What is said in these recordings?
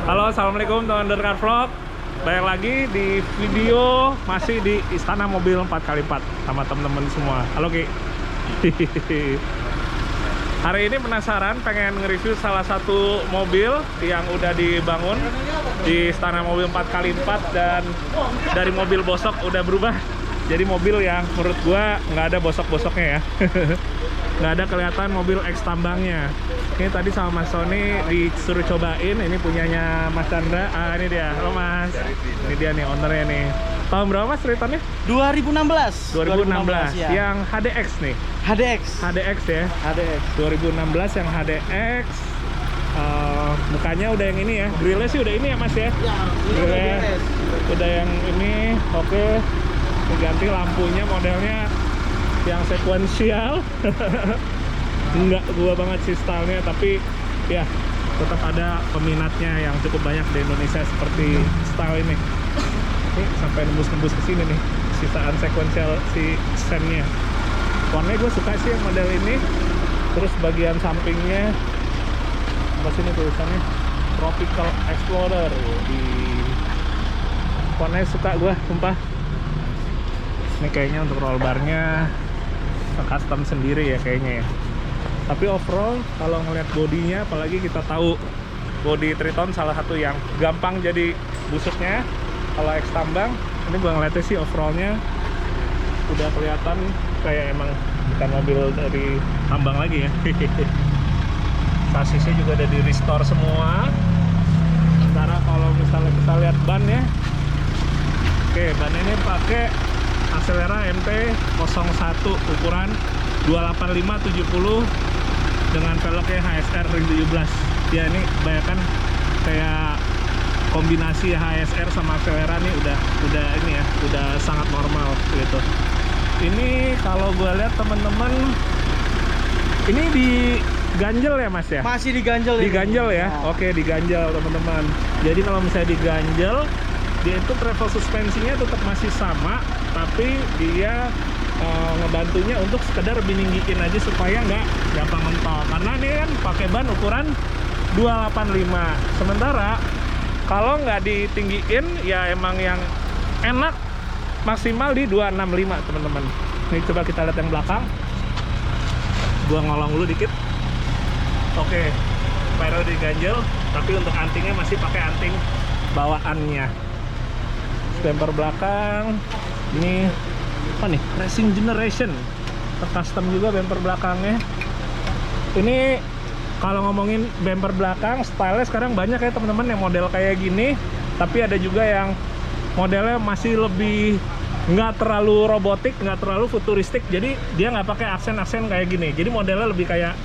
Halo, assalamualaikum teman Car Vlog. Balik lagi di video masih di Istana Mobil 4x4 sama teman-teman semua. Halo Ki. Hari ini penasaran pengen nge-review salah satu mobil yang udah dibangun di Istana Mobil 4x4 dan dari mobil bosok udah berubah jadi mobil yang menurut gua nggak ada bosok-bosoknya ya. Nggak ada kelihatan mobil X tambangnya. Ini tadi sama Mas Sony disuruh cobain, ini punyanya Mas Chandra. Ini dia, halo Mas. Ini dia nih ownernya nih. Tahun berapa Mas Tritonnya? 2016. 2016 ya. Yang HDX nih. HDX ya. HDX 2016 yang HDX. Mukanya udah yang ini ya. Grillnya sih udah ini ya Mas ya. Grillnya udah yang ini. Oke. Diganti lampunya, modelnya yang sekuensial. Enggak gua banget sih stylenya, tapi ya tetap ada peminatnya yang cukup banyak di Indonesia seperti style ini. Ini sampai nembus-nembus ke sini nih sisaan sekuensial si sennya. Warnanya gue suka sih yang model ini. Terus bagian sampingnya apa sini tulisannya Tropical Explorer. Di warnanya suka gue, sumpah. Ini kayaknya untuk roll barnya custom sendiri ya kayaknya ya. Tapi overall kalau ngeliat bodinya, apalagi kita tahu body Triton salah satu yang gampang jadi busuknya kalau X tambang, ini gua ngeliatnya sih overallnya udah kelihatan kayak emang bukan mobil dari tambang lagi ya. Sasisnya juga udah di restore semua. Sementara kalau misalnya kita lihat ban ya, oke, ban ini pakai Axelera MT-01 ukuran 285/70 dengan velgnya HSR ring 17. Ya ini bayangkan kayak kombinasi HSR sama Axelera nih udah ini ya, udah sangat normal gitu. Ini kalau gue lihat teman-teman, ini diganjel ya Mas ya? masih diganjel ini. Diganjel ya? Nah. Oke, diganjel teman-teman. Jadi kalau misalnya diganjel, dia itu travel suspensinya tetap masih sama, tapi dia ngebantunya untuk sekedar lebih ninggiin aja supaya nggak gampang mentok. Karena ini kan pakai ban ukuran 285. Sementara kalau nggak ditinggiin, ya emang yang enak maksimal di 265 teman-teman. Ini coba kita lihat yang belakang. Gua ngolong dulu dikit. Oke, spiral diganjel, tapi untuk antingnya masih pakai anting bawaannya. Bumper belakang ini apa nih, Racing Generation, custom juga bumper belakangnya. Ini kalau ngomongin bumper belakang, stylenya sekarang banyak ya teman-teman yang model kayak gini, tapi ada juga yang modelnya masih lebih nggak terlalu robotik, nggak terlalu futuristik, jadi dia nggak pakai aksen-aksen kayak gini. Jadi modelnya lebih kayak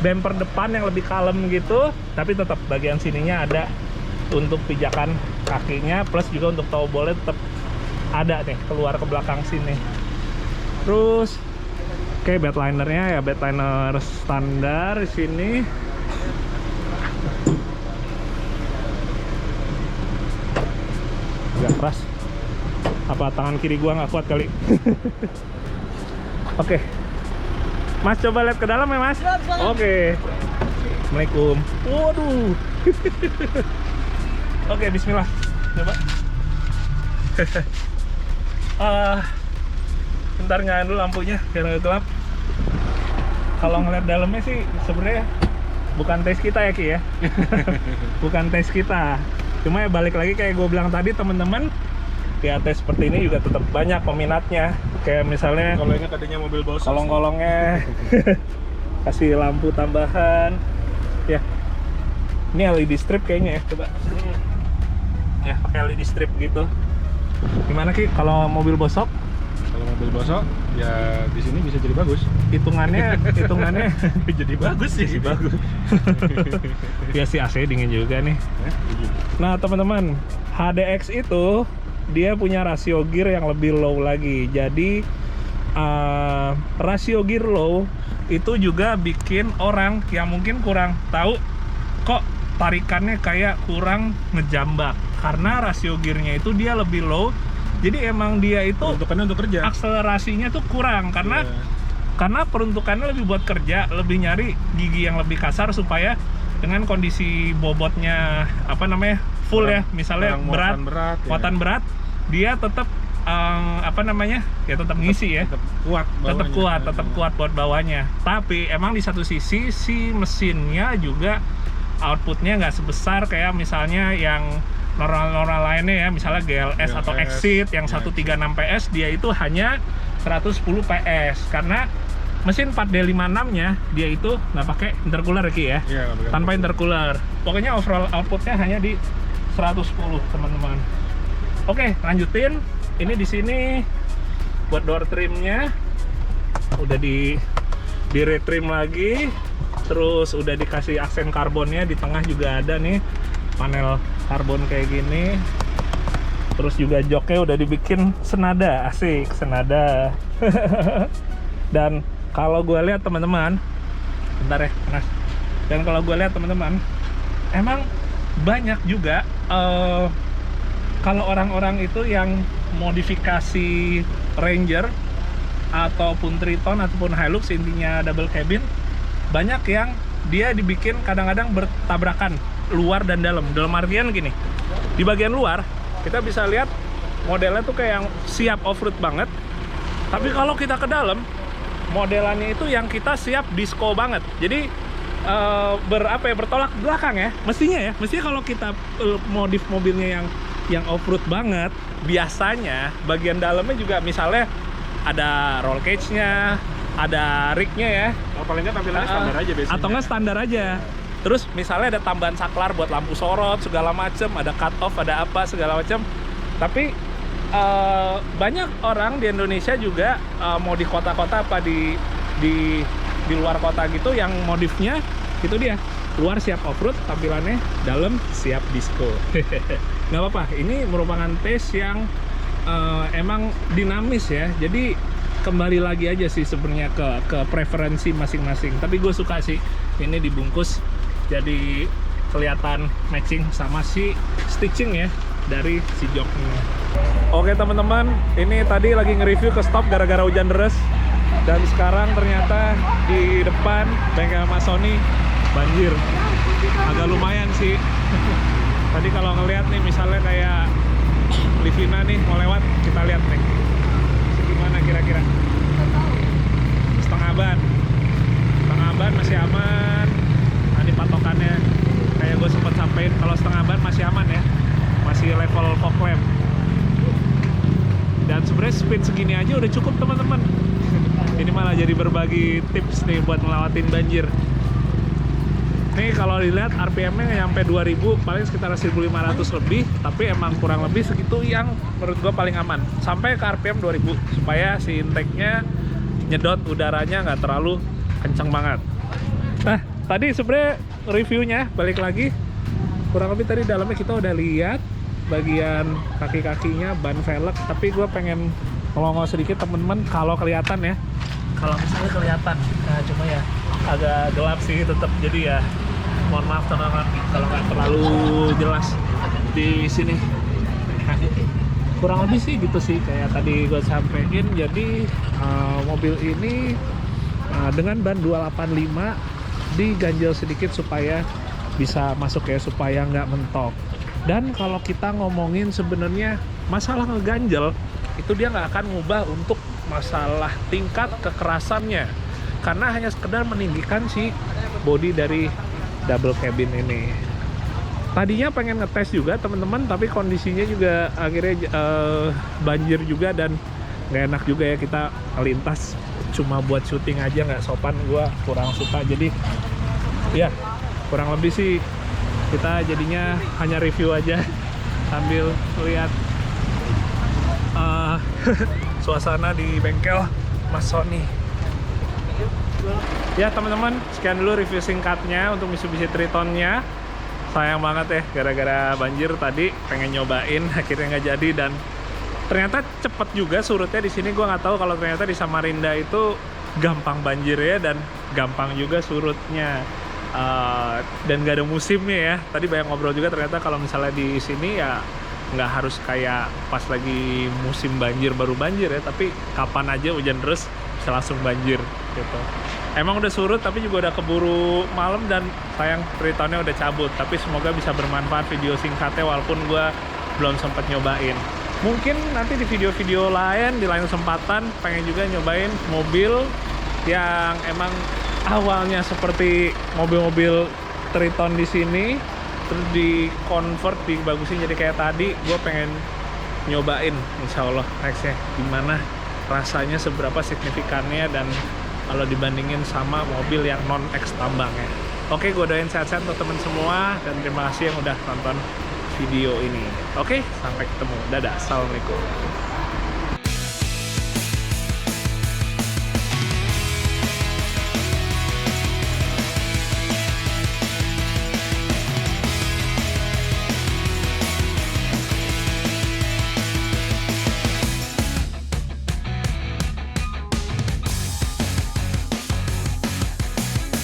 bumper depan yang lebih kalem gitu, tapi tetap bagian sininya ada untuk pijakan kakinya, plus juga untuk toe ballnya tetap ada nih keluar ke belakang sini. Terus oke, bedlinernya ya bedliner standar di sini. Agak keras. Apa tangan kiri gua nggak kuat kali? Oke. Mas coba lihat ke dalam ya Mas. Oke. Assalamualaikum. Waduh. Oke, bismillah. Coba. Bentar nyalain dulu lampunya biar nggak gelap. Kalau ngeliat dalamnya sih sebenarnya bukan taste kita ya Ki ya. Bukan taste kita. Cuma ya balik lagi kayak gue bilang tadi teman-teman, ya taste seperti ini juga tetap banyak peminatnya. Kayak misalnya kolongnya tadinya mobil bosok, kolong-kolongnya kasih lampu tambahan ya. Ini LED strip kayaknya ya, coba ya pakai LED strip gitu. Gimana Ki kalau mobil bosok? Kalau mobil bosok ya di sini bisa jadi bagus. Hitungannya Jadi bagus sih. jadi bagus. Ya si AC dingin juga nih. Nah teman-teman, HDX itu dia punya rasio gear yang lebih low lagi. Jadi rasio gear low itu juga bikin orang yang mungkin kurang tahu kok tarikannya kayak kurang ngejambak, karena rasio gearnya itu dia lebih low. Jadi emang dia itu peruntukannya untuk kerja, akselerasinya tuh kurang karena peruntukannya lebih buat kerja, lebih nyari gigi yang lebih kasar supaya dengan kondisi bobotnya apa namanya full ya, misalnya berat, muatan berat, dia tetap apa namanya ya tetap ngisi ya, tetap kuat buat bawahnya. Tapi emang di satu sisi si mesinnya juga outputnya nggak sebesar kayak misalnya yang normal lainnya ya, misalnya GLS atau Exit yang 136 PS, dia itu hanya 110 PS karena mesin 4D56 nya dia itu nggak pakai intercooler ya, tanpa intercooler. Pokoknya overall outputnya hanya di 110 teman-teman. Oke, lanjutin. Ini di sini buat door trimnya udah di retrim lagi, terus udah dikasih aksen karbonnya, di tengah juga ada nih panel karbon kayak gini. Terus juga joknya udah dibikin senada, asik senada. Dan kalau gue lihat teman-teman, bentar ya panas. Dan kalau gue lihat teman-teman, emang banyak juga kalau orang-orang itu yang modifikasi Ranger ataupun Triton ataupun Hilux, intinya double cabin, banyak yang dia dibikin kadang-kadang bertabrakan luar dan dalam. Dalam artian gini, di bagian luar kita bisa lihat modelnya tuh kayak yang siap off-road banget, tapi kalau kita ke dalam modelannya itu yang kita siap disco banget. Jadi bertolak belakang ya mestinya kalau kita modif mobilnya yang off-road banget, biasanya bagian dalamnya juga misalnya ada roll cage-nya, ada rig-nya ya, paling nggak tampilannya standar aja biasanya, atau nggak standar aja. Terus misalnya ada tambahan saklar buat lampu sorot segala macem, ada cut off, ada apa segala macem. Tapi banyak orang di Indonesia juga mau di kota-kota apa di luar kota gitu yang modifnya itu dia luar siap off-road, tampilannya dalam siap disco. Nggak apa-apa, ini merupakan taste yang emang dinamis ya. Jadi kembali lagi aja sih sebenarnya ke preferensi masing-masing. Tapi gue suka sih ini dibungkus jadi kelihatan matching sama si stitching ya dari si joknya. Oke teman-teman, ini tadi lagi nge-review ke stop gara-gara hujan deras, dan sekarang ternyata di depan bengkel Mas Sony banjir. Agak lumayan sih. Tadi kalau ngelihat nih misalnya kayak Livina nih mau lewat, kita lihat nih gimana kira-kira. Setengah ban masih aman. Tadi patokannya kayak gue sempat sampein, kalau setengah ban masih aman ya, masih level fog lamp. Dan sebenarnya speed segini aja udah cukup teman-teman. Ini malah jadi berbagi tips nih buat ngelawatin banjir. Nih kalau dilihat RPM-nya nggak nyampe 2000, paling sekitar 1500 lebih, tapi emang kurang lebih segitu yang menurut gua paling aman. Sampai ke RPM 2000 supaya si intake-nya nyedot udaranya nggak terlalu kencang banget. Nah, tadi sebenarnya reviewnya balik lagi, kurang lebih tadi dalamnya kita udah lihat bagian kaki-kakinya, ban velg, tapi gue pengen ngomong sedikit temen-temen. Kalau kelihatan ya, kalau misalnya kelihatan, nah cuma ya agak gelap sih tetap, jadi ya mohon maaf teman-teman kalau nggak terlalu jelas di sini. Nah, kurang lebih sih gitu sih kayak tadi gue sampein. Jadi mobil ini dengan ban 285 diganjel sedikit supaya bisa masuk ya, supaya nggak mentok. Dan kalau kita ngomongin sebenarnya masalah ngeganjel itu dia nggak akan ngubah untuk masalah tingkat kekerasannya, karena hanya sekedar meninggikan si bodi dari double cabin ini. Tadinya pengen ngetes juga teman-teman, tapi kondisinya juga akhirnya banjir juga dan nggak enak juga ya kita melintas cuma buat syuting aja, nggak sopan, gua kurang suka. Jadi ya kurang lebih sih kita jadinya hanya review aja sambil lihat suasana di bengkel Mas Sony. Ya teman-teman, sekian dulu review singkatnya untuk Mitsubishi Tritonnya. Sayang banget ya gara-gara banjir tadi pengen nyobain akhirnya nggak jadi, dan ternyata cepet juga surutnya di sini. Gua nggak tahu kalau ternyata di Samarinda itu gampang banjir ya, dan gampang juga surutnya. Dan gak ada musimnya ya. Tadi banyak ngobrol juga, ternyata kalau misalnya di sini ya nggak harus kayak pas lagi musim banjir baru banjir ya, tapi kapan aja hujan deras bisa langsung banjir gitu. Emang udah surut tapi juga udah keburu malam dan sayang Tritonnya udah cabut. Tapi semoga bisa bermanfaat video singkatnya walaupun gue belum sempat nyobain. Mungkin nanti di video-video lain, di lain kesempatan pengen juga nyobain mobil yang emang awalnya seperti mobil-mobil Triton di sini, terus di convert, dibagusin jadi kayak tadi. Gue pengen nyobain insya Allah nextnya gimana rasanya, seberapa signifikannya dan kalau dibandingin sama mobil yang non-X tambangnya. Oke, gue doain sehat-sehat untuk teman semua dan terima kasih yang udah nonton video ini. Oke, sampai ketemu. Dadah, assalamualaikum.